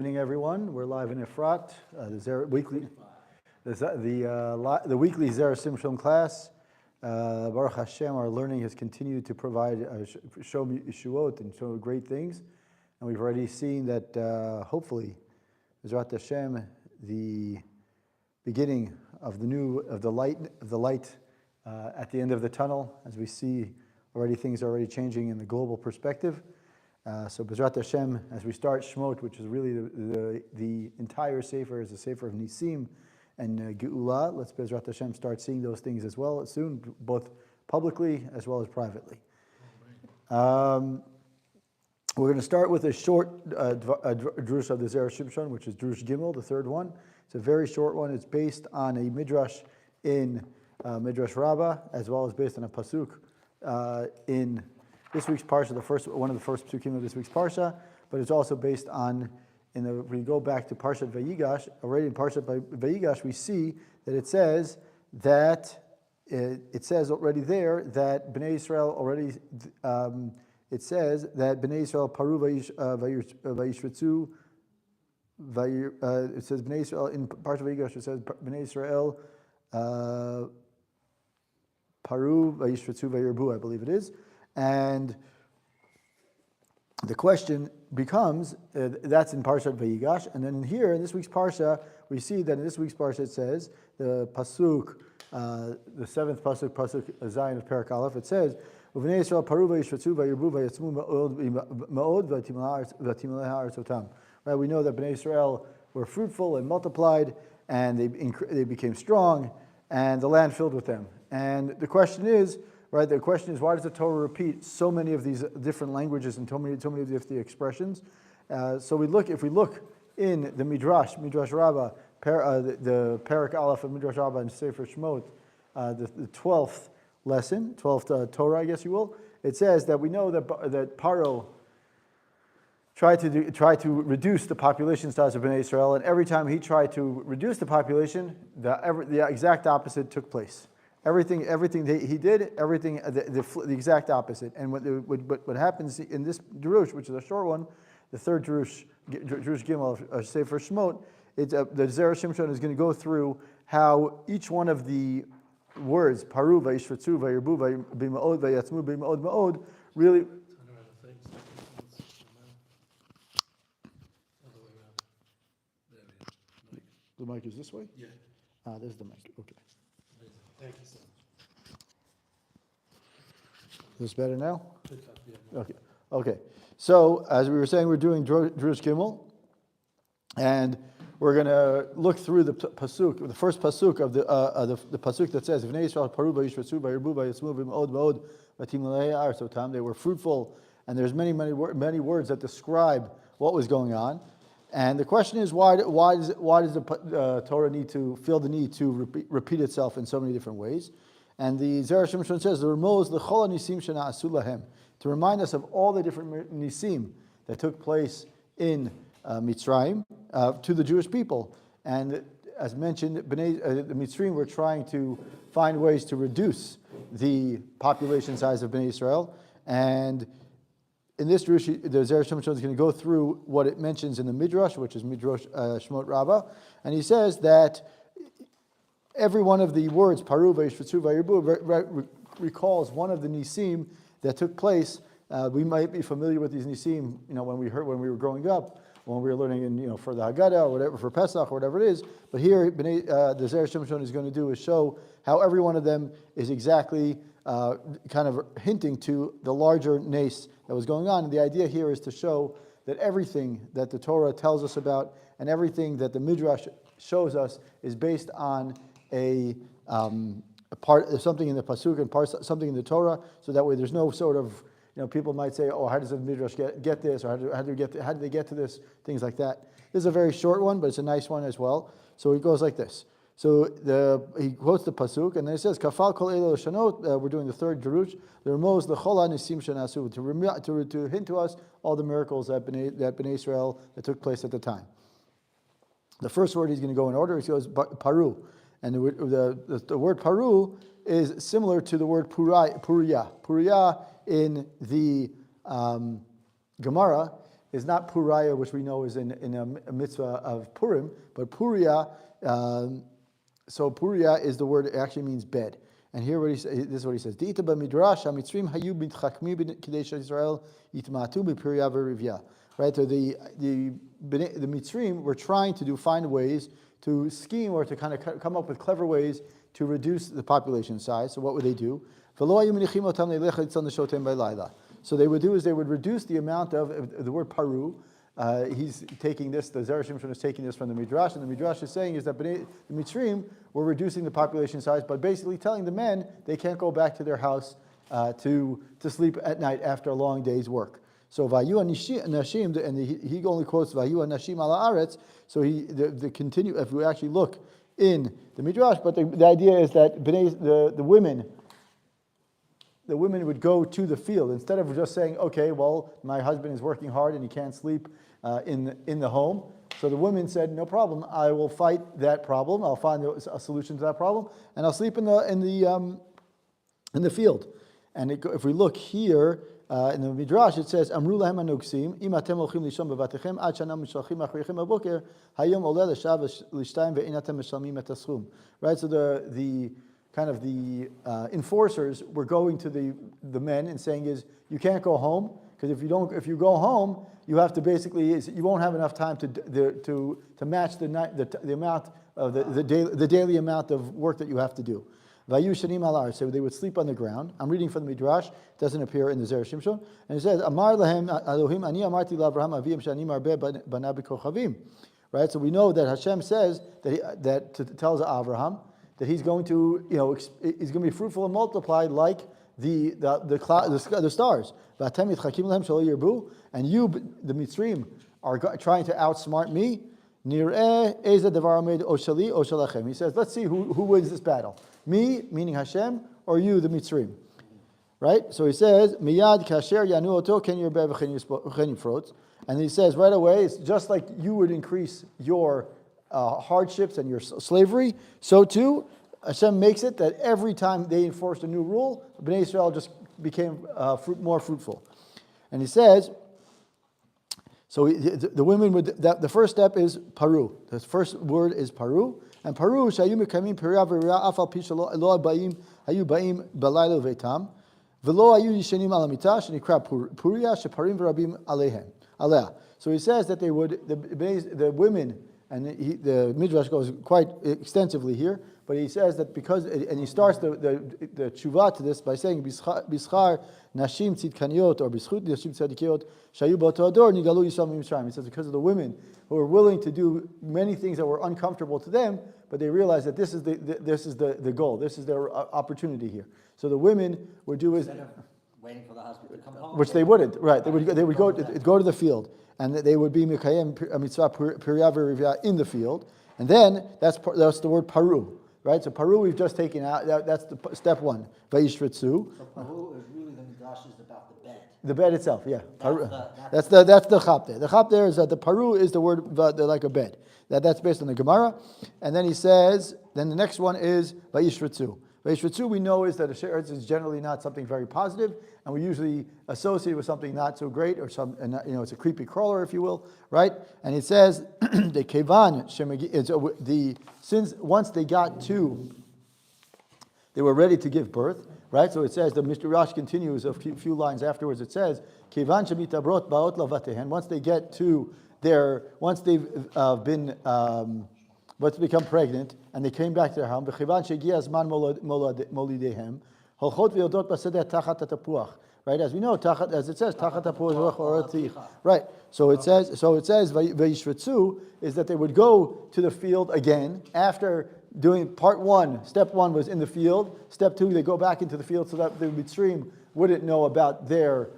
Good evening, everyone. We're live in Efrat, the weekly Zera Shimshon class. Baruch Hashem, our learning has continued to provide show Yeshuot and show great things, and we've already seen that hopefully, Bezrat Hashem, the beginning of the light at the end of the tunnel, as we see already things are already changing in the global perspective. So Bezrat Hashem, as we start Shemot, which is really the entire Sefer, is a Sefer of Nisim and Geula. Let's Bezrat Hashem start seeing those things as well soon, both publicly as well as privately. We're going to start with a short drush of the Zera Shimshon, which is Drush Gimel, the third one. It's a very short one. It's based on a midrash in Midrash Rabbah, as well as based on a pasuk in this week's Parsha, one of the first psukim of this week's Parsha, but it's also based on, we go back to Parshat Vayigash, already in Parshat Vayigash, we see that it says already there that Bnei Israel already, it says that Bnei Israel paru vayishvetzu, it says Bnei Israel, in Parshat Vayigash, it says Bnei Israel paru vayishvetzu vayirbu, I believe it is. And the question becomes, that's in Parshat Vayigash, and then here in this week's Parsha, we see that in this week's Parsha it says, the pasuk, the seventh pasuk Zayin of Perek Aleph, it says, Uvnei Yisrael paru vayishvetzu vayirbu vayatzmu ma'od v'timilei ha'aretz otam. Right, we know that Bnei Israel were fruitful and multiplied, and they became strong, and the land filled with them. And the question is, why does the Torah repeat so many of these different languages and so many of the expressions? If we look in the Midrash Rabbah, the Perek Aleph of Midrash Rabbah and Sefer Shemot, the 12th lesson, 12th Torah, I guess you will, it says that we know that Paro tried to reduce the population size of Bnei Israel, and every time he tried to reduce the population, the exact opposite took place. Everything he did, the exact opposite. And what happens in this Drush, which is a short one, the third Drush Gimel of Sefer Shemot, the Zera Shimshon is going to go through how each one of the words, paru, vayishvetzu, vayirbu, vayima'od, vayatzmu, vayima'od, ma'od, really... The mic is this way? Yeah. There's the mic, okay. Thank you, sir. Is this better now? Okay. So, as we were saying, we're doing Drush Gimel, and we're going to look through the pasuk, the first pasuk of the pasuk that says, "V'nei Yisrael paru vayishvetzu vayirbu vayatzmu v'ma'od ma'od v'timilei ha'aretz otam." They were fruitful, and there's many words that describe what was going on. And the question is, why does the Torah feel the need to repeat itself in so many different ways? And the Zera Shimshon says, to remind us of all the different nisim that took place in Mitzrayim to the Jewish people. And as mentioned, the Mitzrayim were trying to find ways to reduce the population size of Bnei Israel, and in this Drush, the Zera Shimshon is going to go through what it mentions in the Midrash, which is Midrash Shemot Rabbah, and he says that every one of the words, paru, vayishvetzu, vayirbu, recalls one of the nisim that took place. We might be familiar with these nisim, when we were growing up, when we were learning for the Haggadah or whatever, for Pesach or whatever it is. But here, the Zera Shimshon is going to do is show how every one of them is exactly kind of hinting to the larger nace that was going on. And the idea here is to show that everything that the Torah tells us about and everything that the Midrash shows us is based on a part of something in the pasuk and something in the Torah. So that way, there's no sort of people might say, "Oh, how does the Midrash get this?" Or how did they get to this? Things like that. This is a very short one, but it's a nice one as well. So it goes like this. So he quotes the pasuk, and then it says, "Kafal kol elo shanot." We're doing the third Drush. The Ramos the Chol Nisim Shanasu to hint to us all the miracles that Bnei Israel that took place at the time. The first word he's going to go in order. He goes paru, and the word paru is similar to the word puriya. Puriya in the Gemara is not Puraya, which we know is in a mitzvah of Purim, but Puria. So Puria is the word, it actually means bed. And here this is what he says. Right, so the Mitzrim were trying to find ways to scheme or to kind of come up with clever ways to reduce the population size. So what would they do? So they would do is they would reduce the amount of the word paru. He's taking this, the Zera Shimshon is taking this from the Midrash, and the Midrash is saying is that the Mitzrim were reducing the population size by basically telling the men they can't go back to their house to sleep at night after a long day's work. So Vayu Nashim, and he only quotes Vayu Nashim ala Aretz. So the continue, if we actually look in the Midrash, but the idea is that the women would go to the field instead of just saying, okay, well, my husband is working hard and he can't sleep in the home. So the women said, no problem, I will fight that problem. I'll find a solution to that problem, and I'll sleep in the field. And if we look here in the Midrash, it says, Amru lahem anuksim, im atem olchim lishon bevatechem, ad shana mishalchim achriichem aboker, hayom oleh l'shav l'shtayim ve'in atem mishalmim et haschum. Right, so the enforcers were going to the men and saying is, you can't go home, because if you go home, you have to basically, you won't have enough time to match the amount of the daily amount of work that you have to do. Vayu shanim alar, so they would sleep on the ground. I'm reading from the Midrash, it doesn't appear in the Zera Shimshon, and it says, Amar lahem Elohim ani amarti lavraham avim shani marbeh bana b'kochavim. Right, so we know that Hashem says that tells Abraham that he's going to, he's going to be fruitful and multiply like the stars. And you, the Mitzrim, are trying to outsmart me. He says, let's see who wins this battle. Me, meaning Hashem, or you, the Mitzrim. Right? So he says, Miyad kasher yanu oto ken yirbeh v'chen yifrot. And he says right away, it's just like you would increase your hardships and your slavery, so too Hashem makes it that every time they enforced a new rule, Bnei Israel just became more fruitful. And he says, so the women would, the first step is paru. The first word is paru. And paru, shayu mekamim peria v'ria afal pisha lo hayu ba'im balaylo ve'tam, v'lo hayu yishenim ala mitah, shenikra puria, sheparim v'rabim alea. So he says that they would, the women, and the Midrash goes quite extensively here, but he says that because, and he starts the tshuva to this by saying, Bischar nashim tzidkaniot, or bischut nashim tzadikiot, shayu b'oto ador, nigalu yisam mitzrayim. He says because of the women who were willing to do many things that were uncomfortable to them, but they realized that this is the goal, this is their opportunity here. So the women would do is, waiting for the husband to come home, which they wouldn't, right? They would go to the field, and they would be mikayem mitzvah piriya v'rivya in the field, and then that's the word paru, right? So paru we've just taken out. That's the step one. Vayishritzu. So paru is really the Midrash is about the bed. The bed itself, yeah. That's the chap there. The chap there is that the paru is the word like a bed. That's based on the Gemara, and then he says. Then the next one is vayishritzu. Vayishritzu we know is that a sheretz is generally not something very positive, and we usually associate with something not so great, or it's a creepy crawler, if you will, right? And it says the kevan since once they got to, they were ready to give birth, right? So it says the Midrash continues a few lines afterwards. It says kevan shemitabrot baot lavatehen. Once they get to once they've become pregnant, and they came back to their home. Right, as we know, as it says, right. So it says, Vayishritzu is that they would go to the field again after doing part one. Step one was in the field. Step two, they go back into the field so that the Mitzrim wouldn't know about the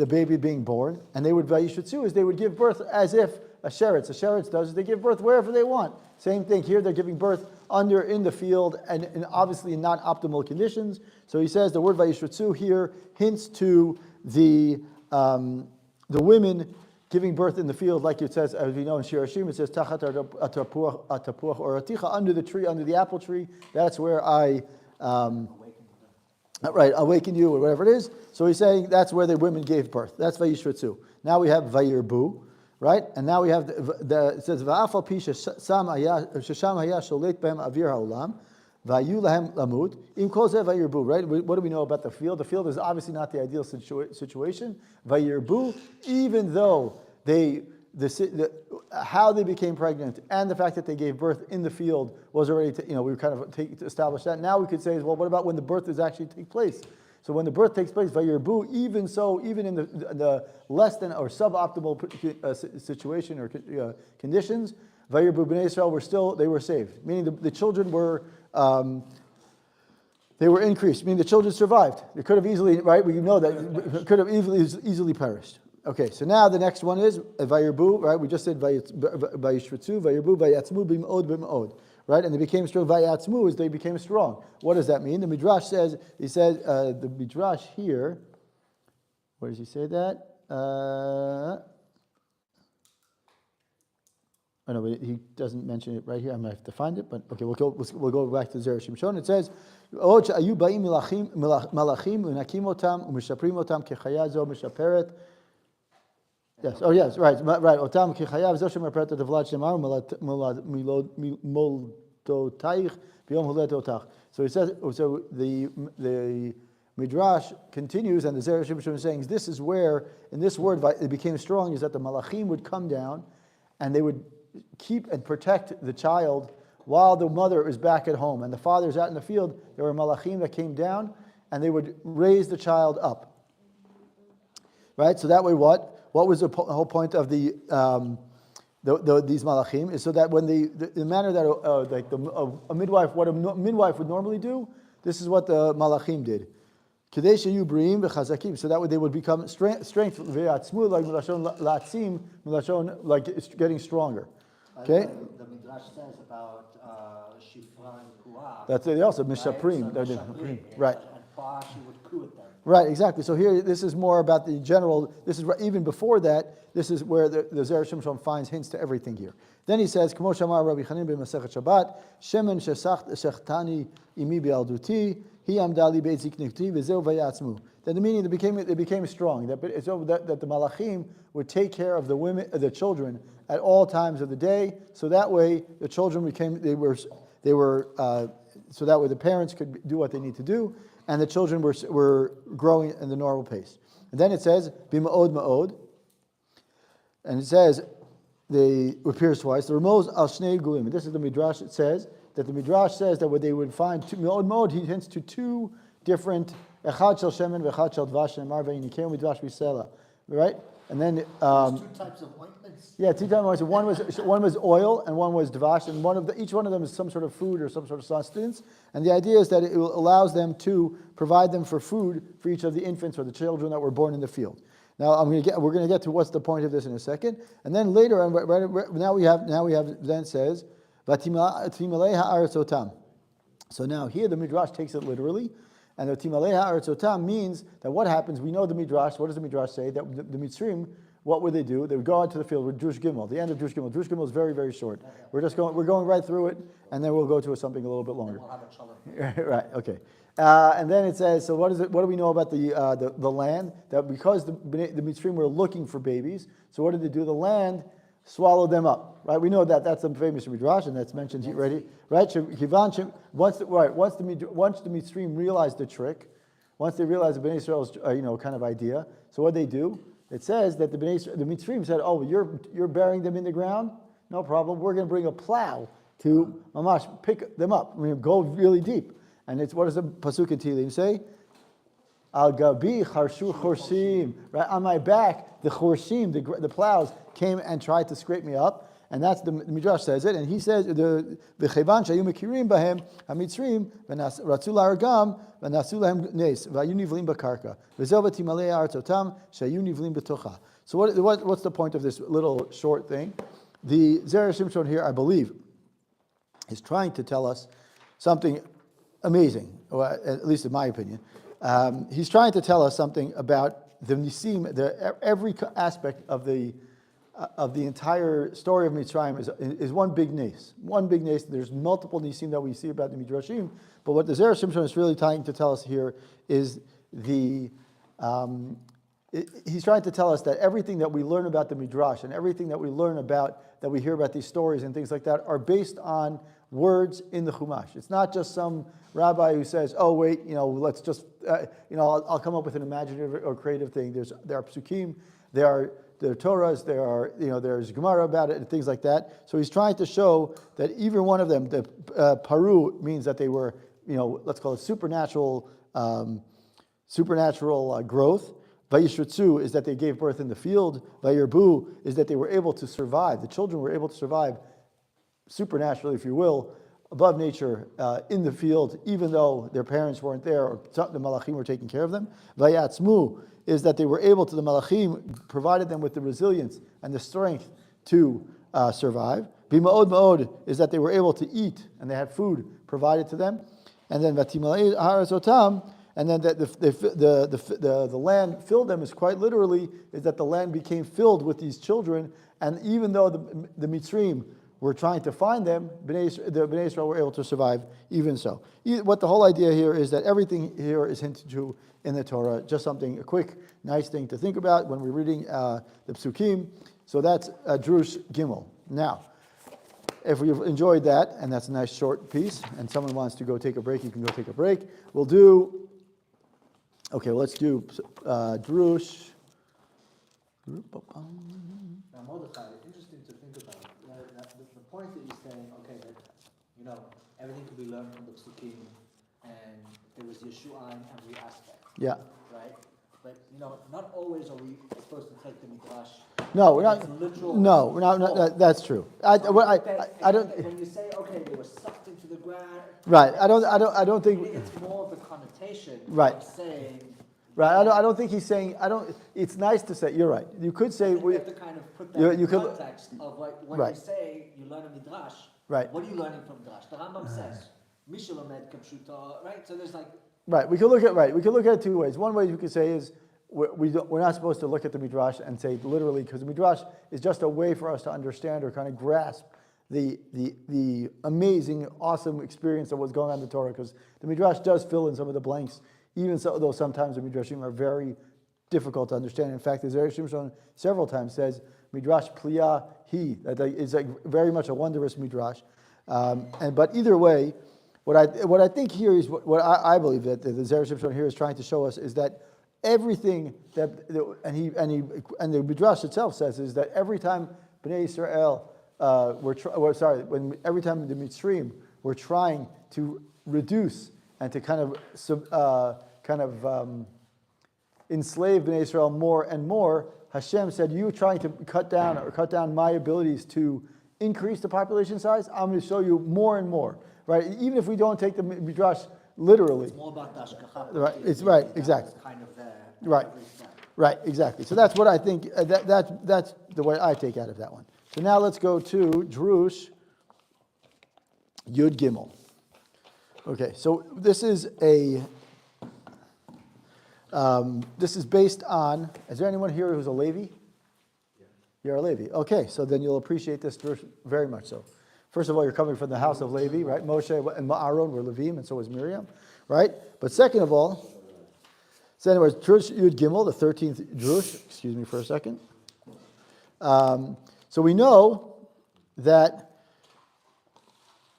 baby being born. And they would Vayishritzu is they would give birth as if a sheretz does is they give birth wherever they want. Same thing here, they're giving birth in the field and obviously in not optimal conditions. So he says the word vayishritzu here hints to the women giving birth in the field, like it says, as we know in Shir Hashim, it says tachat atapuach or aticha, under the tree, under the apple tree. That's where I right, awaken you, or whatever it is. So he's saying that's where the women gave birth. That's Vayishratzu. Now we have Vayirbu, right? And now we have it says Va'afal pi shesham haya sholet behem avir haolam vayu lahem lamut im kol zeh Vayirbu, right? What do we know about the field? The field is obviously not the ideal situation. Vayirbu, even though how they became pregnant and the fact that they gave birth in the field was already, we kind of established that. Now we could say, well, what about when the birth is actually take place? So when the birth takes place, vayirbu, even so, even in the less than or suboptimal situation or conditions, vayirbu b'nei Israel they were saved. Meaning the children were, they were increased. Meaning the children survived. They could have easily, right? We know that could have easily perished. Okay, so now the next one is vayirbu, right? We just said vayishratzu, vayirbu, vayatzmu b'm'od b'm'od, right? And they became strong. Vayatzmu is they became strong. What does that mean? The Midrash says, the Midrash here, where does he say that? No, he doesn't mention it right here. I might have to find it, but okay, we'll go back to Zera Shimshon. It says, "Od she'ayu ba'im malachim unakim otam umishaprim otam kechaya zo mishaperet." Yes. Oh, yes. Right. Otam kichayav zoshim aperet the vlad shemar moldotaich b'yom hulet otach. So he says. So the Midrash continues, and the Zera Shimshon is saying this is where in this word it became strong is that the malachim would come down, and they would keep and protect the child while the mother is back at home and the father is out in the field. There were malachim that came down, and they would raise the child up. Right. So that way, what was the whole point of these malachim is so that when the manner that a midwife, what a midwife would normally do, this is what the malachim did. Kadesh yu briim v'chazakim, so that way they would become strength v'yatzmu, like milashon latzim, milashon like it's getting stronger. Okay. The Midrash says about shifra and kuah. That's it. Also mishaprim, right? And pa she would coup it then. Right, exactly. So here, this is more about the general. This is even before that. This is where the Zera Shimshon finds hints to everything here. Then he says, "Kmo shamar Rabbi Chaim b'Masechet Shabbat, shemen shechtani imi be'alduti, hi amdali be'tziknikti v'zeu vayatzmu." Then the meaning they became strong. That the malachim would take care of the women, the children, at all times of the day. So that way the children so that way the parents could do what they need to do, and the children were growing in the normal pace. And then it says, b'ma'od ma'od, and it says, it appears twice, the Ramos al Shnei Gulim. This is the Midrash. It says that the Midrash says that what they would find, ma'od ma'od, he hints to two different, echad shel shemen v'echad shel dvash, and marva yinikem midrash b'sela, right? And then There's two types of ointments. yeah, two types of ointments. One was oil and one was dvash, and each one of them is some sort of food or some sort of sustenance. And the idea is that it allows them to provide them for food for each of the infants or the children that were born in the field. Now we're going to get to what's the point of this in a second, and then later on, now we have then it says Vatimalei ha'aretz otam. So now here the Midrash takes it literally. And the Timalei ha'aretz otam means that what happens, we know the Midrash, what does the Midrash say? That the Mitzrim, what would they do? They would go out to the field with Drush Gimel, the end of Drush Gimel. Drush Gimel is very, very short. We're going right through it, and then we'll go to something a little bit longer. We'll have a shalom. Right, okay. And then it says, so what do we know about the land? That because the Mitzrim were looking for babies, so what did they do? The land swallowed them up, right? We know that that's the famous Midrash, and that's mentioned here already, right? Once the Mitzrim realized the trick, once they realized the Bnei Israel's kind of idea, so what they do? It says that the Mitzrim said, "Oh, you're burying them in the ground? No problem. We're going to bring a plow to mamash pick them up. We're going to go really deep." And what does the pasuk in Tehillim say? Al gabi charshu chorsim. Right on my back, the chorsim, the plows came and tried to scrape me up, and that's the Midrash says it. And he says the v'chevan shayu mekirim bahem hamitzrim ratzu laragam v'nasu lahem nes v'ayu nivlim b'karka v'zel v'timalei artotam shayu nivlim b'tocha. So what's the point of this little short thing? The Zera Shimshon here, I believe, is trying to tell us something amazing, or at least in my opinion. He's trying to tell us something about the nisim, every aspect of the of the entire story of Mitzrayim is one big nes. One big nes. There's multiple nisim that we see about the Midrashim, but what the Zera Shimshon is really trying to tell us here is he's trying to tell us that everything that we learn about the Midrash and everything that we learn about, that we hear about these stories and things like that, are based on words in the Chumash. It's not just some rabbi who says, oh wait, let's just, I'll come up with an imaginative or creative thing. There are psukim, there are Torahs, there's Gemara about it and things like that. So he's trying to show that even one of them, the paru means that they were, let's call it supernatural growth. Vayishrutzu is that they gave birth in the field. Vayirbu is that they were able to survive. The children were able to survive supernaturally, if you will, above nature in the field, even though their parents weren't there or the malachim were taking care of them. Vayatzmu is that they were able to, the malachim provided them with the resilience and the strength to survive. Bima'od ma'od is that they were able to eat and they had food provided to them. And then vatimalei harazotam, and then the land filled them is quite literally is that the land became filled with these children, and even though the Mitzrim were trying to find them, the Bnei Israel were able to survive even so. What the whole idea here is that everything here is hinted to in the Torah, just something, a quick, nice thing to think about when we're reading the Psukim. So that's Drush Gimel. Now, if you've enjoyed that, and that's a nice short piece, and someone wants to go take a break, you can go take a break. Let's do Drush. Now, Mordecai, interesting to think about. The point that you're saying, okay, that everything could be learned from the psukim, and there was Yeshuot in every aspect. Yeah. Right. But not always are we supposed to take the midrash. No, we're not. Literal. No, we're not. That's true. I don't. When you say, okay, they were sucked into the ground. Right. I don't think. It's more of the connotation. Right. Of saying. Right. I don't think he's saying. It's nice to say. You're right. You could say. We have to kind of put that in context of when right. you say you learn a midrash. Right. What are you learning from midrash? The Rambam says, "Mishalomed kapshuta." Right. So there's like. Right. We can look at it two ways. One way you could say is we're not supposed to look at the midrash and say literally, because the midrash is just a way for us to understand or kind of grasp the amazing, awesome experience of what's going on in the Torah. Because the midrash does fill in some of the blanks, even so, though sometimes the midrashim are very difficult to understand. In fact, the Zera Shimshon several times says midrash pliya hi. That is like very much a wondrous midrash. But either way. What I think here is what I believe that the Zera Shimshon here is trying to show us is that everything that and the midrash itself says is that every time Bnei Israel every time the Mitzrim were trying to reduce and to kind of enslave Bnei Israel more and more, Hashem said, "You trying to cut down my abilities to increase the population size? I'm going to show you more and more." Right, even if we don't take the midrash literally, it's more about Dashkacha. Right, it's right, exactly. Kind of there. Right, exactly. So that's what I think. That's the way I take out of that one. So now let's go to Drush Yud Gimel. Okay, so this is based on. Is there anyone here who's a Levi? Yeah. You're a Levi. Okay, so then you'll appreciate this Drush very much so. First of all, you're coming from the house of Levi, right? Moshe and Aaron were Levim, and so was Miriam, right? But second of all, so anyways, Drush Yud Gimel, the 13th Drush. Excuse me for a second. So we know that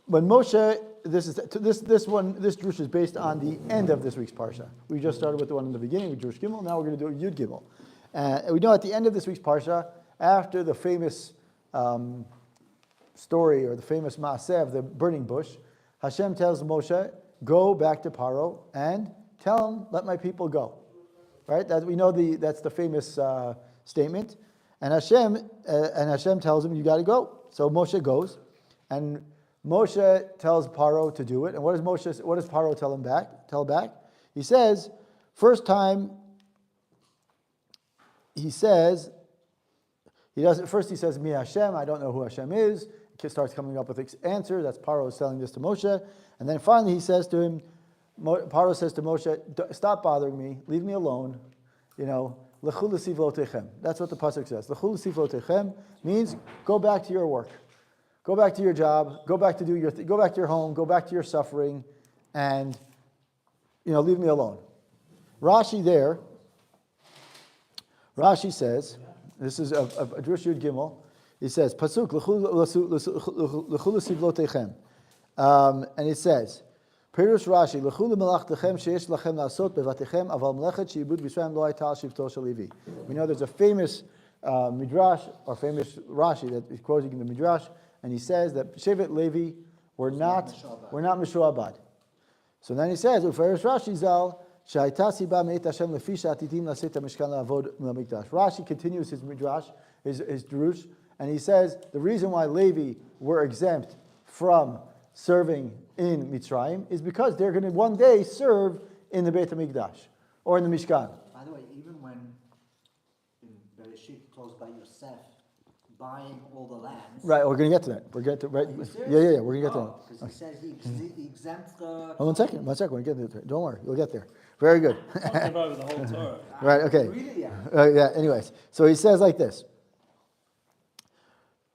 when Moshe, this Drush is based on the end of this week's Parsha. We just started with the one in the beginning with Drush Gimel. Now we're going to do Yud Gimel. And we know at the end of this week's Parsha, after the famous story or the famous maaseh of the burning bush, Hashem tells Moshe, "Go back to Paro and tell him, let my people go." Right? We know that's the famous statement. And Hashem tells him, "You got to go." So Moshe goes, and Moshe tells Paro to do it. And what does Paro tell him back? Tell back? He says, first time. He says, "Mi Hashem." I don't know who Hashem is. He starts coming up with answer. That's Paro telling this to Moshe. And then finally he says to him, Paro says to Moshe, "Stop bothering me. Leave me alone. L'chu l'sivlotechem. That's what the pasuk says. L'chu l'sivlotechem means go back to your work. Go back to your job. Go back to go back to your home. Go back to your suffering, and leave me alone. Rashi says, this is a Drush Yud Gimel. He says, Pasuk l'chu l'sivlotechem, and it says, Pirush Rashi, l'chu l'melachtechem sheyesh lachem la'asot bevatechem aval melechet sheibud b'Yisrael lo hayta al shivto shel Levi. We know there's a famous midrash or famous Rashi that is quoting in the midrash, and he says that Shevet Levi were not mishuabad. So then he says, Uferish Rashi zal. Rashi continues his midrash, his drush, and he says the reason why Levi were exempt from serving in Mitzrayim is because they're going to one day serve in the Beit HaMikdash or in the Mishkan. By the way, even when in Bereshit, close by Yosef, buying all the lands. Right, we're going to get to that. We're going to right. Yeah, we're going to get to that. Because he says he exempts the. Oh, one second. We're going to get there. Don't worry, you'll get there. Very good. Over the whole Torah. Right. Okay. Really? Yeah. Anyways, so he says like this.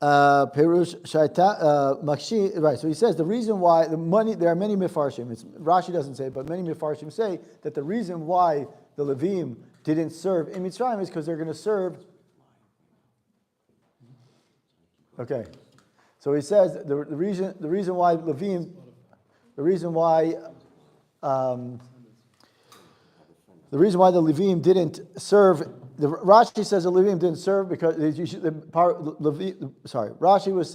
Perush Shaita Makshi. Right. So he says the reason why the money. There are many Mefarshim. Rashi doesn't say, but many Mefarshim say that the reason why the Levim didn't serve in Mitzrayim is because they're going to serve. Okay. So he says the reason why Levim, the reason why the Levim didn't serve. Rashi says the Levim didn't serve because Rashi is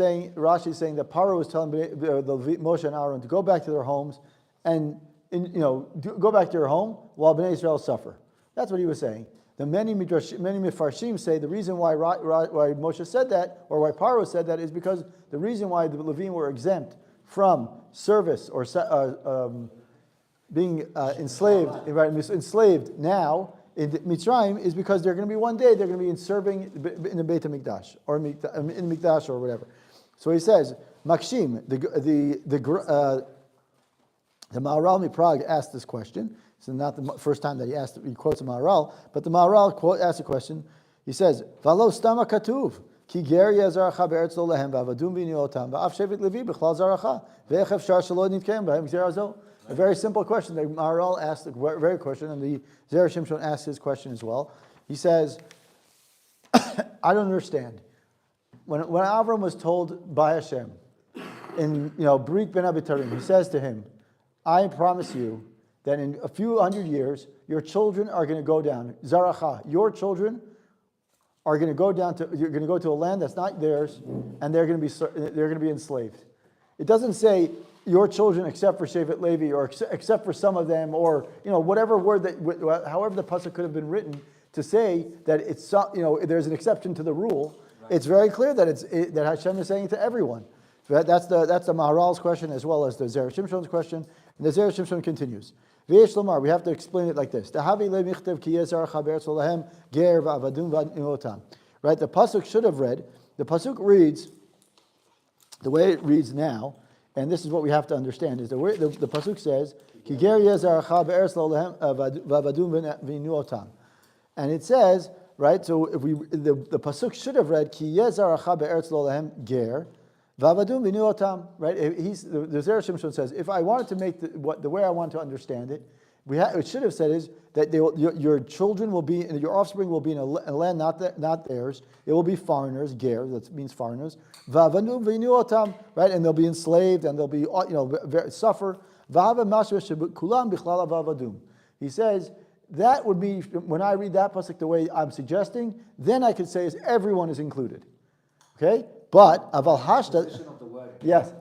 saying that Paro was telling the Moshe and Aaron to go back to their homes and go back to your home while Bnei Israel suffer. That's what he was saying. The many Mefarshim say the reason why Moshe said that, or why Paro said that, is because the reason why the Levim were exempt from service or being enslaved now in Mitzrayim is because they're going to be one day they're going to be serving in the Beit HaMikdash or in Mikdash or whatever. So he says, Makshim, the Maharal Miprag asked this question. It's not the first time that he quotes the Maharal, but the Maharal asked the question. He says, "Valo stama katuv ki ger yazarcha be'eretz lo lehem v'avadum v'niotam v'af shevet Levi b'chlal zaracha ve'ech efshar shelo nitkeim b'hem gzera zo." A very simple question. The Maharal asked a very question, and the Zera Shimshon asked his question as well. He says, "I don't understand. When Avram was told by Hashem in Brit Ben Abitarim, he says to him, I promise you that in a few hundred years, your children are going to go down. Zaracha, your children are going to go down to. You're going to go to a land that's not theirs, and they're going to be enslaved. It doesn't say your children except for Shevet Levi or except for some of them, or whatever word that, however the pasuk could have been written to say that it's there's an exception to the rule. Right. It's very clear that that Hashem is saying to everyone. That's the Maharal's question as well as the Zera Shimshon's question. And the Zera Shimshon continues. We have to explain it like this. Right? The pasuk should have read. The pasuk reads the way it reads now, and this is what we have to understand: is the way the pasuk says, and it says, right? So if the pasuk should have read Ki yezaracha be'eretz lo lehem ger v'avadum v'nu otam. Right? The Zera Shimshon says, if I wanted to make the way I want to understand it, it should have said is that your children will be, your offspring will be in a land not theirs. It will be foreigners, ger, that means foreigners. V'avadum v'nu otam. Right? And they'll be enslaved and they'll be suffer. V'ava mashva kulam bichlal v'avadum. He says, that would be, when I read that pasuk the way I'm suggesting, then I could say is everyone is included. Okay? But aval hashta, yes,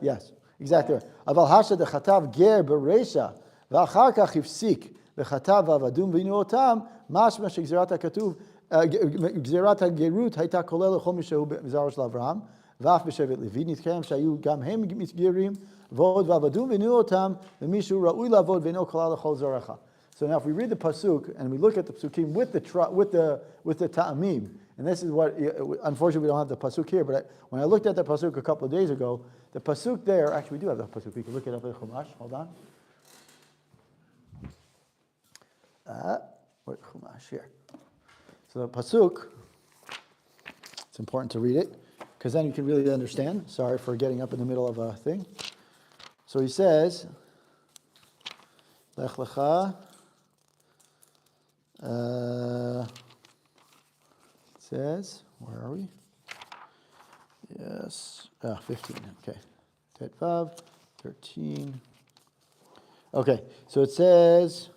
exactly. Aval hashta the chatav ger bereisha v'achar kach ifsik v'chatav avadum v'inu otam mashma shegzerat hakatuv gzerat hagerut hayta kolel lechol mishehu b'zaro shel Avraham v'af b'shevet Levi nitkeim shayu gam hem mitgerim v'od v'avadum v'inu otam v'mishu ra'ui lavod v'ino kolel lechol zaracha. So now, if we read the pasuk and we look at the pasukim with the ta'amim, and this is what, unfortunately, we don't have the pasuk here. But when I looked at the pasuk a couple of days ago, the pasuk there, actually, we do have the pasuk. We can look it up in Chumash. Hold on. What Chumash here? So the pasuk, it's important to read it, because then you can really understand. Sorry for getting up in the middle of a thing. So he says, Lech lecha, it says, where are we? Yes, 15, okay. Tet Vav, 13. Okay, so it says,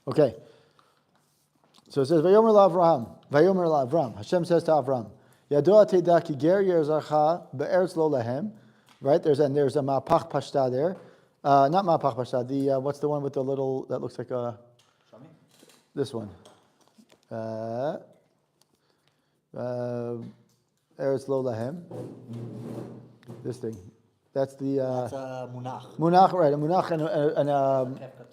okay. So it says, Vayomer Avram. Hashem says to Avram, Yadoa teda ki ger yerzarcha be'eretz lo lahem. Right, there's a ma'apach pashta there. Not ma'apach pashta, what's the one with the little, that looks like a, this one. Eretz lo lahem. This thing. That's the munach. Munach, right? A munach and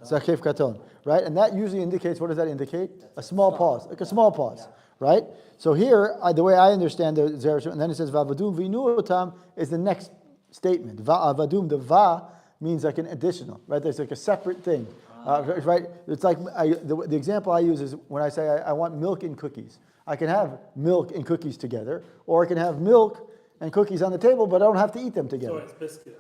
zakef katon, right? And that usually indicates, what does that indicate? A small pause, like a small pause, right? So here, the way I understand the Zera Shimshon, and then it says va'avadum v'inuotam is the next statement. Va'avadum, the va means like an additional, right? There's like a separate thing, right? It's like the example I use is when I say I want milk and cookies. I can have milk and cookies together, or I can have milk and cookies on the table, but I don't have to eat them together. So it's biscuits.